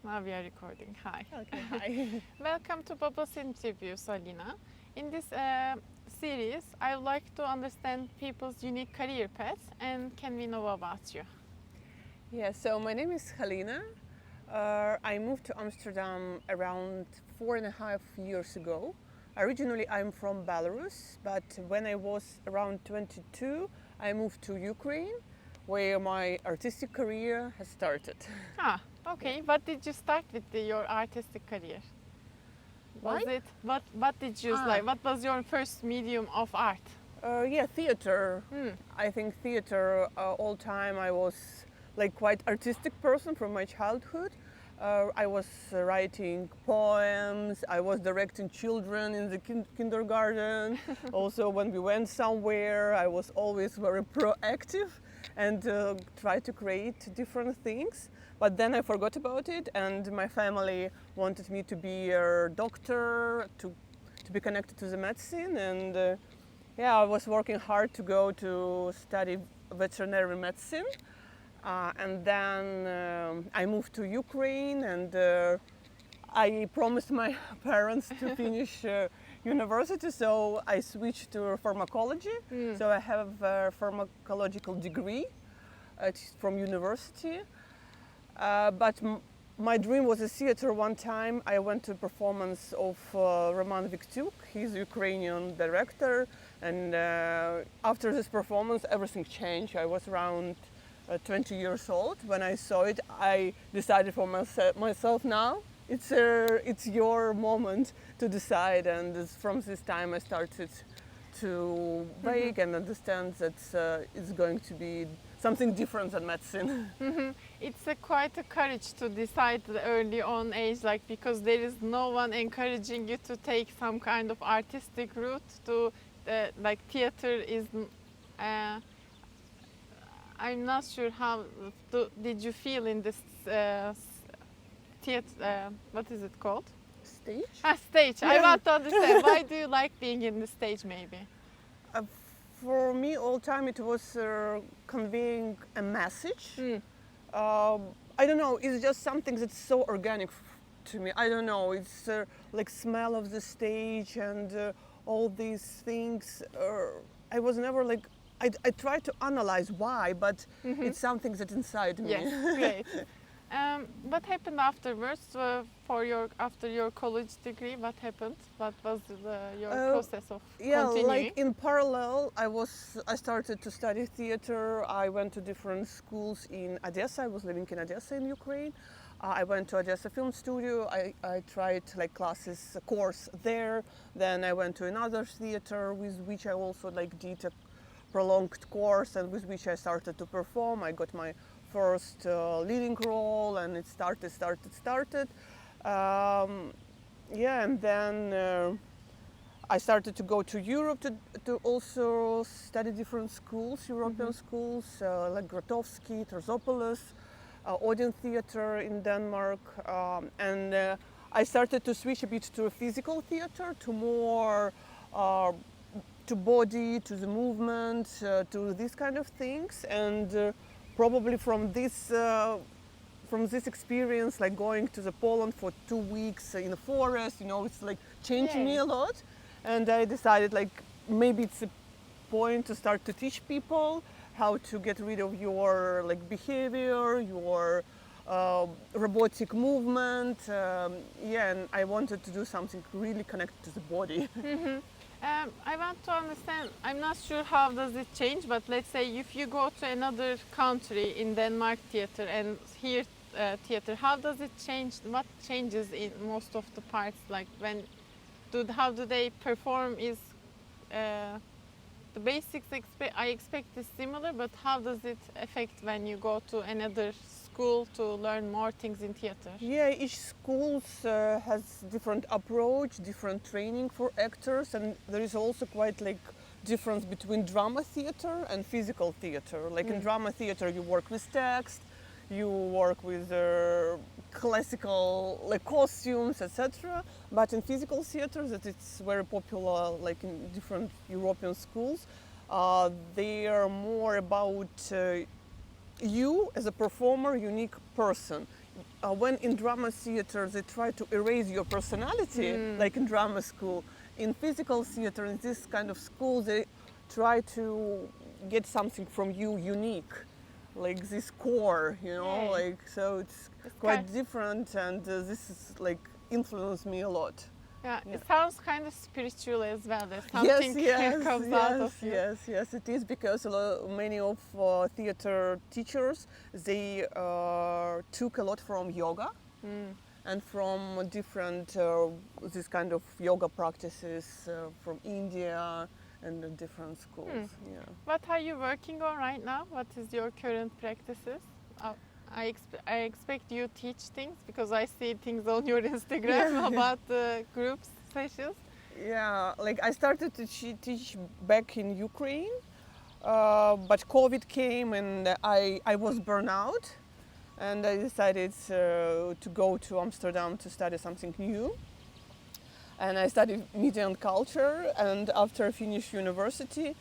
Now we are recording. Hi. Okay, hi. Welcome to Bubbles Interviews, Halina. In this series, I would like to understand people's unique career paths and can we know about you? Yeah, so my name is Halina. I moved to Amsterdam around 4.5 years ago. Originally, I'm from Belarus, but when I was around 22, I moved to Ukraine, where my artistic career has started. Ah, okay. What did you start with your artistic career? Why? Was it what did you Ah. like? What was your first medium of art? Yeah, theater. Hmm. I think theater all time I was like quite artistic person from my childhood. I was writing poems. I was directing children in the kindergarten. Also, when we went somewhere, I was always very proactive and tried to create different things. But then I forgot about it, and my family wanted me to be a doctor, to be connected to the medicine, and yeah, I was working hard to go to study veterinary medicine. And then I moved to Ukraine, and I promised my parents to finish university, so I switched to pharmacology. So I have a pharmacological degree from university. But my dream was a theater. One time I went to a performance of Roman Viktyuk. He's a Ukrainian director, and after this performance everything changed. I was around 20 years old. When I saw it, I decided for myself now, it's your moment to decide, and from this time I started to bake and understand that it's going to be something different than medicine. It's quite a courage to decide early on age, like because there is no one encouraging you to take some kind of artistic route. To like theater is. I'm not sure how did you feel in this theater. What is it called? Stage? Stage. I Yeah. want to understand why do you like being in the stage, maybe? For me, all time it was conveying a message. I don't know. It's just something that's so organic to me. I don't know. It's like smell of the stage and all these things. I was never like. I try to analyze why, but it's something that's inside me. Yes, great. What happened afterwards after your college degree? What happened? What was your process of Yeah, continuing? like in parallel, I started to study theater. I went to different schools in Odessa. I was living in Odessa in Ukraine. I went to Odessa Film Studio. I tried like classes, a course there. Then I went to another theater with which I also like did a prolonged course, and with which I started to perform. I got my first leading role, and it started. Yeah, and then I started to go to Europe to also study different schools, European schools, like Grotowski, Terzopolis, Odin Theater in Denmark, and I started to switch a bit to a physical theater, to more to body, to the movement, to these kind of things, and probably from this experience, like going to the Poland for 2 weeks in the forest, it's like changed me a lot, and I decided like maybe it's a point to start to teach people how to get rid of your like behavior, your robotic movement, yeah, and I wanted to do something really connected to the body. I want to understand, I'm not sure how does it change, but let's say if you go to another country in Denmark theater and here theater, how does it change? What changes in most of the parts? Like how do they perform? Is the basics I expect is similar, but how does it affect when you go to another school to learn more things in theater? Yeah, each school has different approach, different training for actors, and there is also quite like difference between drama theater and physical theater. Like in drama theater, you work with text, you work with classical like costumes, etc. But in physical theater, that it's very popular, like in different European schools, they are more about you as a performer, unique person. when in drama theater they try to erase your personality, like in drama school, in physical theater, in this kind of school, they try to get something from you unique, like this core, you know, Yeah. like, so it's quite different, and this is like influenced me a lot. Yeah, Yeah. it sounds kind of spiritual as well. There's Yes, something yes, comes yes, out of you. yes, it is, because many of theater teachers, they took a lot from yoga and from different this kind of yoga practices from India and the different schools. Yeah. What are you working on right now? What is your current practices? I expect you teach things because I see things on your Instagram about the groups sessions. Yeah, like I started to teach back in Ukraine, but COVID came and I was burned out, and I decided to go to Amsterdam to study something new. And I studied media and culture, and after I finished university,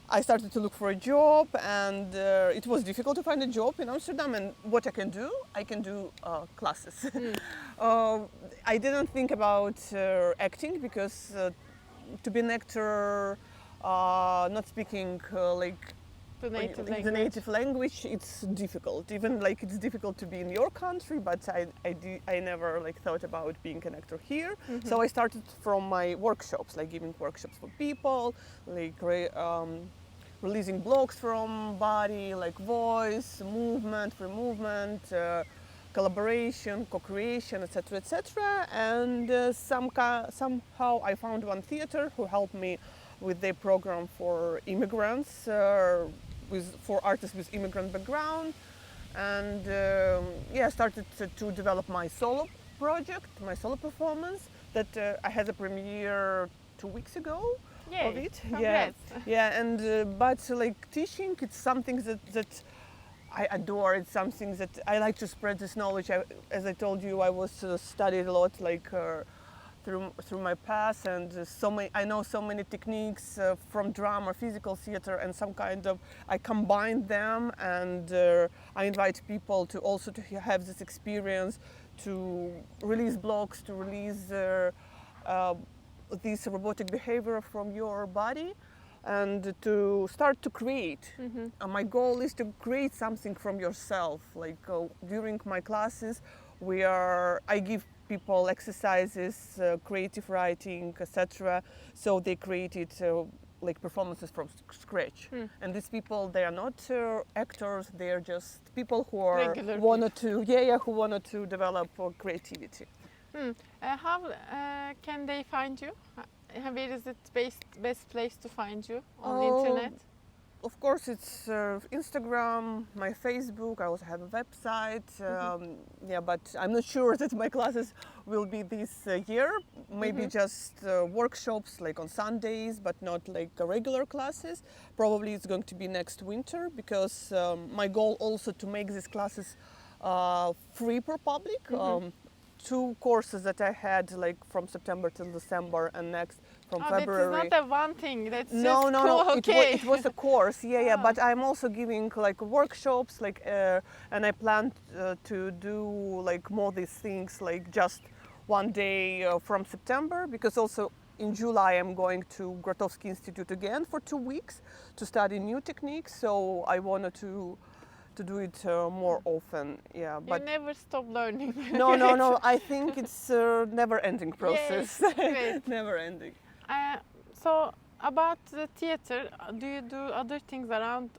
I started to look for a job, and it was difficult to find a job in Amsterdam. And what I can do classes. I didn't think about acting, because to be an actor, not speaking like The native the language. native language, it's difficult. Even like it's difficult to be in your country, but I never like thought about being an actor here. So I started from my workshops, like giving workshops for people, like releasing blocks from body, like voice, movement, free movement, collaboration, co-creation, etc., etc. And somehow I found one theater who helped me with their program for immigrants, for artists with immigrant background, and yeah, I started to develop my solo project, my solo performance that I had a premiere 2 weeks ago. Yay, Of it. congrats. Yeah, and but like teaching, it's something that I adore. It's something that I like to spread this knowledge. As I told you, I was studied a lot, like through my past, and I know so many techniques from drama, physical theater, and some kind of I combine them, and I invite people to also to have this experience, to release blocks, to release this robotic behavior from your body, and to start to create. My goal is to create something from yourself. Like during my classes, I give people exercises, creative writing, etc. So they created like performances from scratch. And these people, they are not actors. They are just people who are who wanted to develop creativity. How can they find you? Where is it best place to find you on the internet? Of course, it's Instagram, my Facebook. I also have a website. Yeah, but I'm not sure that my classes will be this year. Maybe just workshops like on Sundays, but not like regular classes. Probably it's going to be next winter, because my goal also to make these classes free for public. 2 courses that I had, like from September till December, and next from February. That is not a one thing. That's No, just no, cool. no. Okay. It was a course. Yeah. But I'm also giving like workshops, like, and I plan to do like more these things, like just one day from September, because also in July I'm going to Grotowski Institute again for 2 weeks to study new techniques. So I wanted to do it more often. Yeah, but you never stop learning. No. I think it's a never-ending process. Yes, Never ending. So about the theater, do you do other things around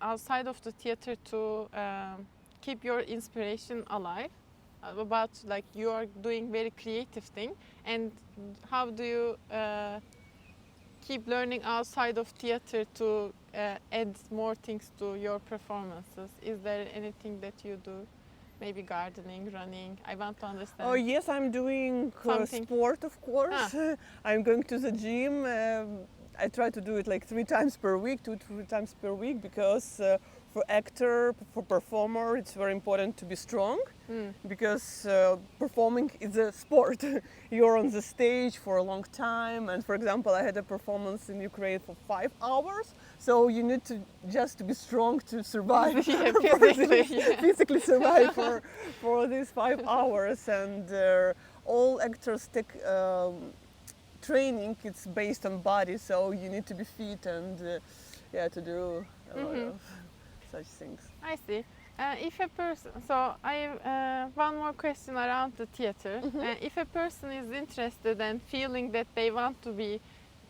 outside of the theater to keep your inspiration alive? About like you are doing very creative thing, and how do you keep learning outside of theater to add more things to your performances? Is there anything that you do? Maybe gardening, running? I want to understand. Oh yes, I'm doing sport, of course. I'm going to the gym. I try to do it like 3 times per week, 2-3 times per week, because for actor, for performer, it's very important to be strong because performing is a sport. You're on the stage for a long time, and for example, I had a performance in Ukraine for 5 hours. So you need to just be strong to survive, Yeah, physically, physically survive for these 5 hours. And all actors take training. It's based on body, so you need to be fit and to do a lot of such things. I see. If a person, so I have one more question around the theater. If a person is interested and feeling that they want to be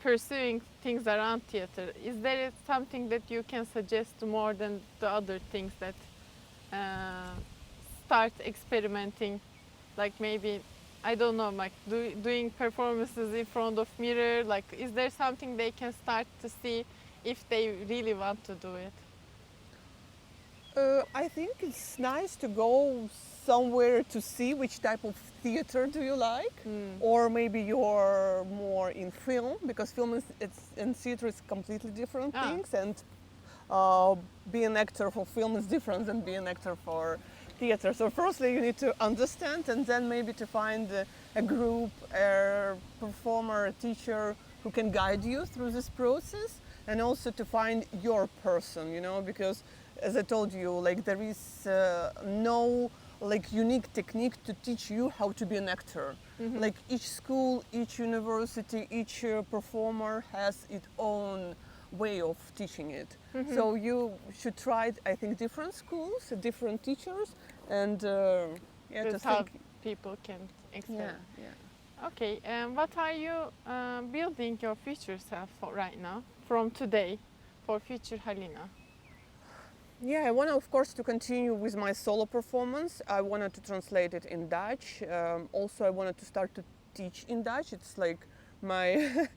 pursuing things around theater, is there something that you can suggest more than the other things that start experimenting, like maybe I don't know, like doing performances in front of mirror? Like, is there something they can start to see if they really want to do it? I think it's nice to go somewhere to see which type of theater do you like, or maybe you're more in film, because film and theater is completely different things, and being an actor for film is different than being an actor for theater. So firstly you need to understand, and then maybe to find a group, a performer, a teacher who can guide you through this process, and also to find your person, because as I told you, like there is no like unique technique to teach you how to be an actor. Like each school, each university, each performer has its own way of teaching it. So you should try, I think, different schools, different teachers, and That's how people can experiment. Yeah. Okay, and what are you building your future self for right now, from today, for future Halina? Yeah, I want, of course, to continue with my solo performance. I wanted to translate it in Dutch. Also, I wanted to start to teach in Dutch. It's like my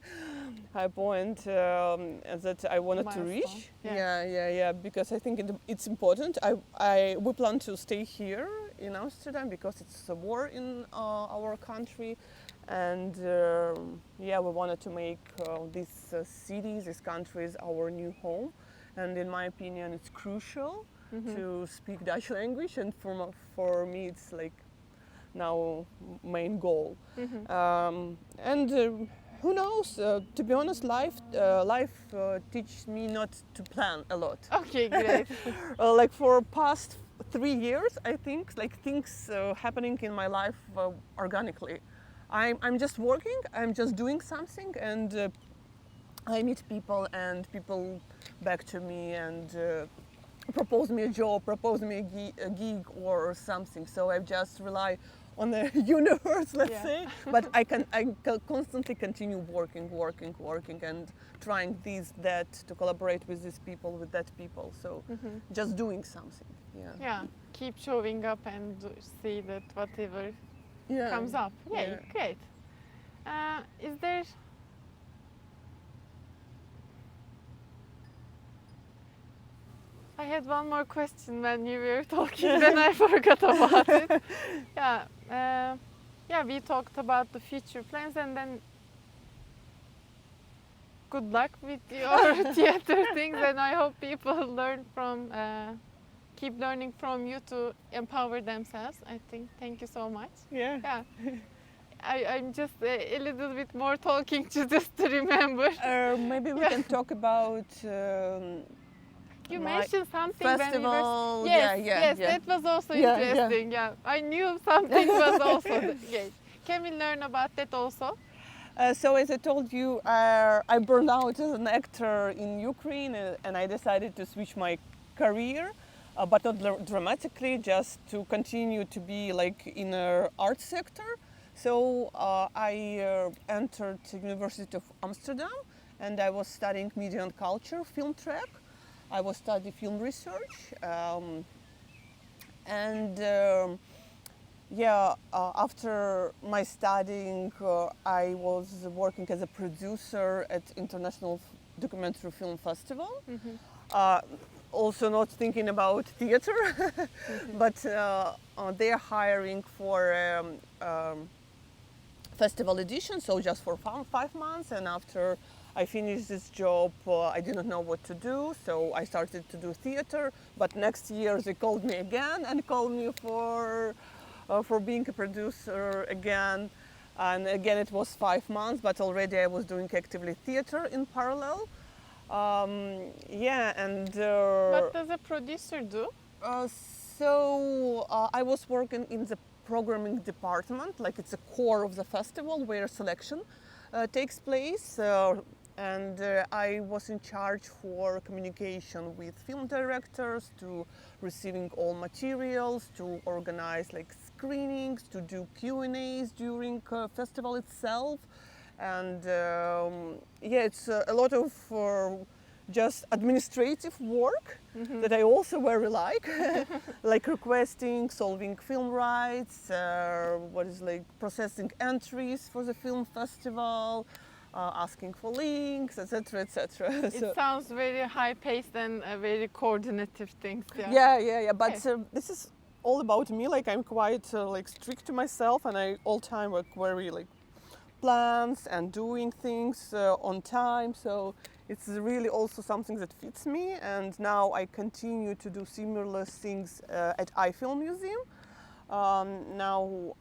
high point that I wanted to reach. Yeah, because I think it's important. We plan to stay here in Amsterdam because it's a war in our country. And we wanted to make these cities, these countries, our new home. And in my opinion, it's crucial to speak Dutch language, and for me, it's like now main goal. And who knows? To be honest, life teaches me not to plan a lot. Okay, great. Like for past 3 years, I think like things happening in my life organically. I'm just working. I'm just doing something, and I meet people, and people back to me and propose me a job, propose me a gig or something. So I just rely on the universe, let's say. But I can constantly continue working, and trying that to collaborate with these people, with that people. So just doing something. Yeah. Keep showing up and see that whatever comes up. Yeah, great. Is there? I had one more question when you were talking, then I forgot about it. We talked about the future plans, and then good luck with your theater things, and I hope people keep learning from you to empower themselves. I think. Thank you so much. Yeah. I'm just a little bit more talking to just to remember. Maybe we can talk about. You mentioned something festival. When we were, yes, that was also interesting. Yeah, I knew something was also great. Can we learn about that also? So as I told you, I burned out as an actor in Ukraine, and I decided to switch my career, but not dramatically, just to continue to be like in the art sector. So I entered the University of Amsterdam, and I was studying media and culture, film track. I was studying film research, after my studying, I was working as a producer at International Documentary Film Festival. Also not thinking about theater, but they're hiring for festival edition, so just for 5 months, and after I finished this job. I didn't know what to do, so I started to do theater. But next year they called me again and called me for being a producer again. And again, it was 5 months, but already I was doing actively theater in parallel. Yeah, and What does a producer do? I was working in the programming department, like it's a core of the festival where selection takes place. And I was in charge for communication with film directors, to receiving all materials, to organize like screenings, to do Q&As during festival itself. And yeah, it's a lot of just administrative work that I also very like requesting, solving film rights, what is like processing entries for the film festival, asking for links, etc., etc. It sounds very high-paced and very coordinative things. Yeah. But this is all about me. Like I'm quite like strict to myself, and I all time work very like plans and doing things on time. So it's really also something that fits me. And now I continue to do similar things at iFilm Museum. Now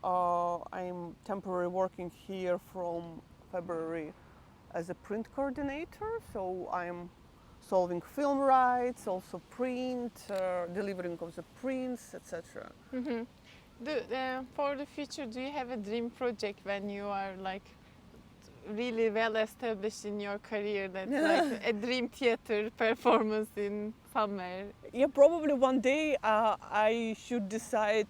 I'm temporarily working here from February as a print coordinator. So I'm solving film rights, also print, delivering of the prints, etc. For the future, do you have a dream project when you are like really well established in your career, that's like a dream theater performance in somewhere? Yeah, probably one day I should decide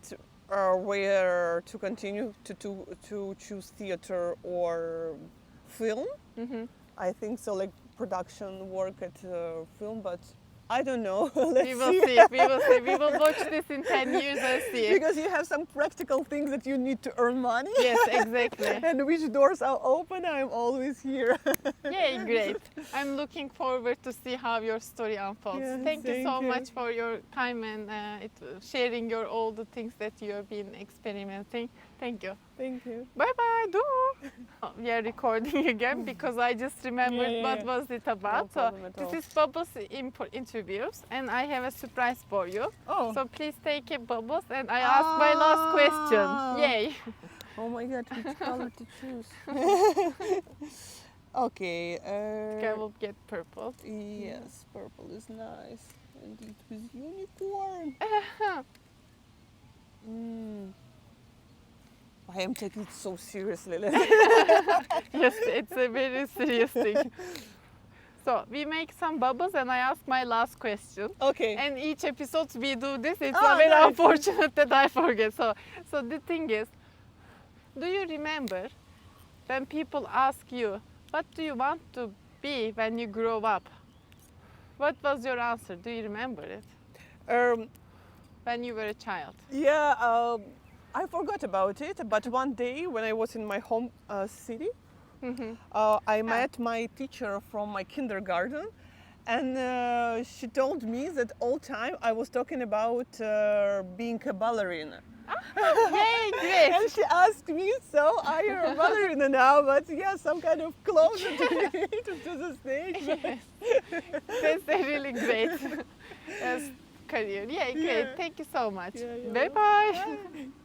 where to continue to choose theater or film. I think so, like production work at film, but I don't know. We will see. We will see. We will watch this in 10 years and see. Because you have some practical things that you need to earn money. Yes, exactly. And which doors are open, I'm always here. Yay, great. I'm looking forward to see how your story unfolds. Yes, thank you so you. much for your time and sharing all the things that you have been experimenting. Thank you. Thank you. Bye bye. Do. We are recording again because I just remembered what was it about. No problem at this all. is Bubbles interviews, and I have a surprise for you. Oh. So please take a Bubbles, and I ask my last question. Yay. Oh my God, which color to choose? Okay. I will get purple. Yes, purple is nice. And it with unicorn. I am taking it so seriously. Yes, it's a very serious thing. So we make some bubbles and I ask my last question. Okay. And each episode we do this. It's Oh, very nice. unfortunate that I forget. So the thing is, do you remember when people ask you, what do you want to be when you grow up? What was your answer? Do you remember it? When you were a child? Yeah, I forgot about it, but one day when I was in my home city, I met my teacher from my kindergarten, and she told me that all time I was talking about being a ballerina. Yay, great! And she asked me, so are you a ballerina now? But yeah, some kind of closer to the stage. That's a really great career. Yeah, great. Yeah. Thank you so much. Yeah, you're Bye bye.